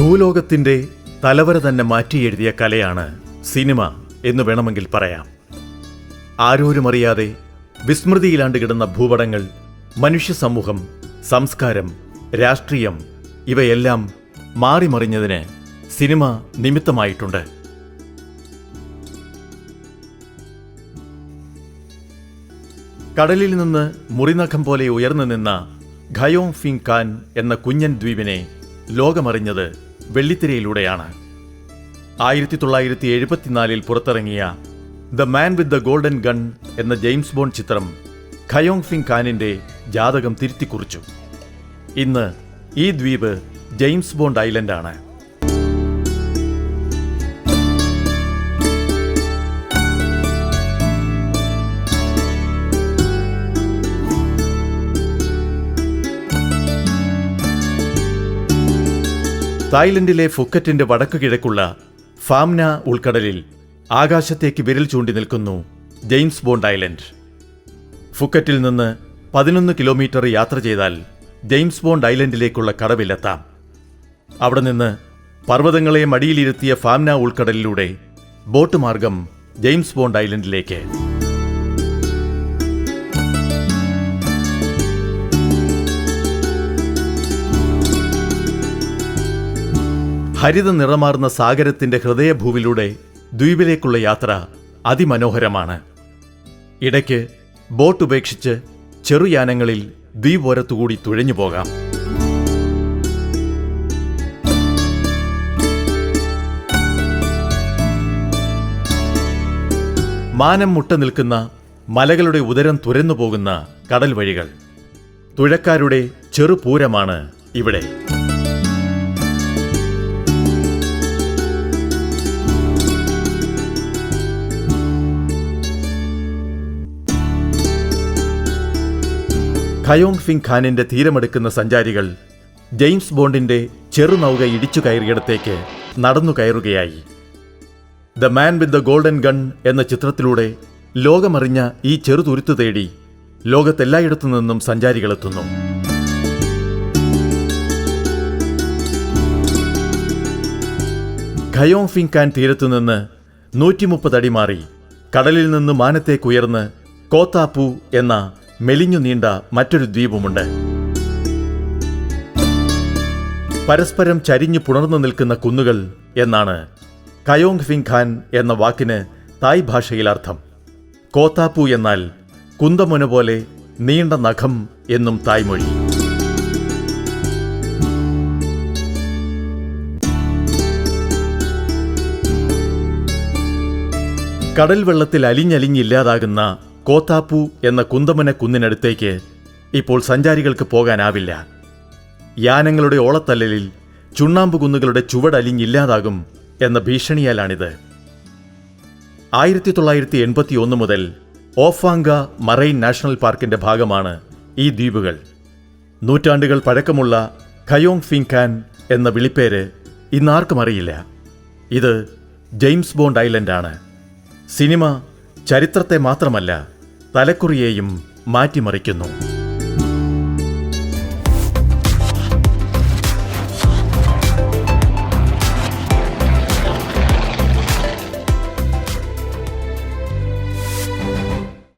ഭൂലോകത്തിന്റെ തലവര തന്നെ മാറ്റിയെഴുതിയ കലയാണ് സിനിമ എന്ന് വേണമെങ്കിൽ പറയാം. ആരോരുമറിയാതെ വിസ്മൃതിയിലാണ്ട് കിടന്ന ഭൂപടങ്ങൾ, മനുഷ്യ സമൂഹം, സംസ്കാരം, രാഷ്ട്രീയം ഇവയെല്ലാം മാറിമറിഞ്ഞതിന് സിനിമ നിമിത്തമായിട്ടുണ്ട്. കടലിൽ നിന്ന് മുറിനഖം പോലെ ഉയർന്നു നിന്ന ഖയോങ് ഫിങ് കാൻ എന്ന കുഞ്ഞൻ ദ്വീപിനെ ലോകമറിഞ്ഞത് വെള്ളിത്തിരയിലൂടെയാണ്. 1974 പുറത്തിറങ്ങിയ the man with the golden gun എന്ന ജെയിംസ് ബോണ്ട് ചിത്രം ഖയോങ് ഫിങ് കാനിന്റെ ജാതകം തിരുത്തിക്കുറിച്ചു. ഇന്ന് ഈ ദ്വീപ് ജെയിംസ് ബോണ്ട് ഐലൻഡാണ്. തായ്ലൻഡിലെ ഫുക്കറ്റിന്റെ വടക്കു കിഴക്കുള്ള ഫാംന ഉൾക്കടലിൽ ആകാശത്തേക്ക് വിരൽ ചൂണ്ടി നിൽക്കുന്നു ജെയിംസ് ബോണ്ട് ഐലൻഡ്. ഫുക്കറ്റിൽ നിന്ന് 11 കിലോമീറ്റർ യാത്ര ചെയ്താൽ ജെയിംസ് ബോണ്ട് ഐലൻഡിലേക്കുള്ള കടവിലെത്താം. അവിടെ നിന്ന് പർവ്വതങ്ങളെ മടിയിലിരുത്തിയ ഫാംന ഉൾക്കടലിലൂടെ ബോട്ട് മാർഗം ജെയിംസ് ബോണ്ട് ഐലൻഡിലേക്ക്. ഹരിത നിറമാർന്ന സാഗരത്തിന്റെ ഹൃദയഭൂവിലൂടെ ദ്വീപിലേക്കുള്ള യാത്ര അതിമനോഹരമാണ്. ഇടയ്ക്ക് ബോട്ട് ഉപേക്ഷിച്ച് ചെറുയാനങ്ങളിൽ ദ്വീപോരത്തുകൂടി തുഴഞ്ഞു പോകാം. മാനം മുട്ട നിൽക്കുന്ന മലകളുടെ ഉദരം തുരന്നു പോകുന്ന കടൽ വഴികൾ. തുഴക്കാരുടെ ചെറുപൂരമാണ് ഇവിടെ. ഖയോങ് ഫിങ് ഖാനിന്റെ തീരമെടുക്കുന്ന സഞ്ചാരികൾ ജെയിംസ് ബോണ്ടിന്റെ ചെറുനൗക ഇടിച്ചു കയറിയിടത്തേക്ക് നടന്നു കയറുകയായി. The man with the golden gun എന്ന ചിത്രത്തിലൂടെ ലോകമറിഞ്ഞ ഈ ചെറുതുരുത്തു തേടി ലോകത്തെല്ലായിടത്തു നിന്നും സഞ്ചാരികളെത്തുന്നു. ഖയോങ് ഫിങ് ഖാൻ തീരത്തുനിന്ന് 130 അടി മാറി കടലിൽ നിന്ന് മാനത്തേക്കുയർന്ന് കോത്താപ്പു എന്ന മെലിഞ്ഞു നീണ്ട മറ്റൊരു ദ്വീപുമുണ്ട്. പരസ്പരം ചരിഞ്ഞു പുണർന്നു നിൽക്കുന്ന കുന്നുകൾ എന്നാണ് ഖയോങ് ഫിങ് ഖാൻ എന്ന വാക്കിന് തായ് ഭാഷയിൽ അർത്ഥം. കോത്താപ്പു എന്നാൽ കുന്തമുന പോലെ നീണ്ട നഖം എന്നും തായ്മൊഴി. കടൽ വെള്ളത്തിൽ അലിഞ്ഞലിഞ്ഞില്ലാതാകുന്ന കോത്താപ്പു എന്ന കുന്തമുന കുന്നിനടുത്തേക്ക് ഇപ്പോൾ സഞ്ചാരികൾക്ക് പോകാനാവില്ല. യാനങ്ങളുടെ ഓളത്തല്ലലിൽ ചുണ്ണാമ്പ് കുന്നുകളുടെ ചുവടലിഞ്ഞില്ലാതാകും എന്ന ഭീഷണിയാലാണിത്. 1981 മുതൽ ഓഫാങ്ക മറൈൻ നാഷണൽ പാർക്കിന്റെ ഭാഗമാണ് ഈ ദ്വീപുകൾ. നൂറ്റാണ്ടുകൾ പഴക്കമുള്ള ഖയോങ് ഫിങ് ഖാൻ എന്ന വിളിപ്പേര് ഇന്നാർക്കും അറിയില്ല. ഇത് ജെയിംസ് ബോണ്ട് ഐലൻഡാണ്. സിനിമ ചരിത്രത്തെ മാത്രമല്ല തലക്കുറിയെയും മാറ്റിമറിക്കുന്നു.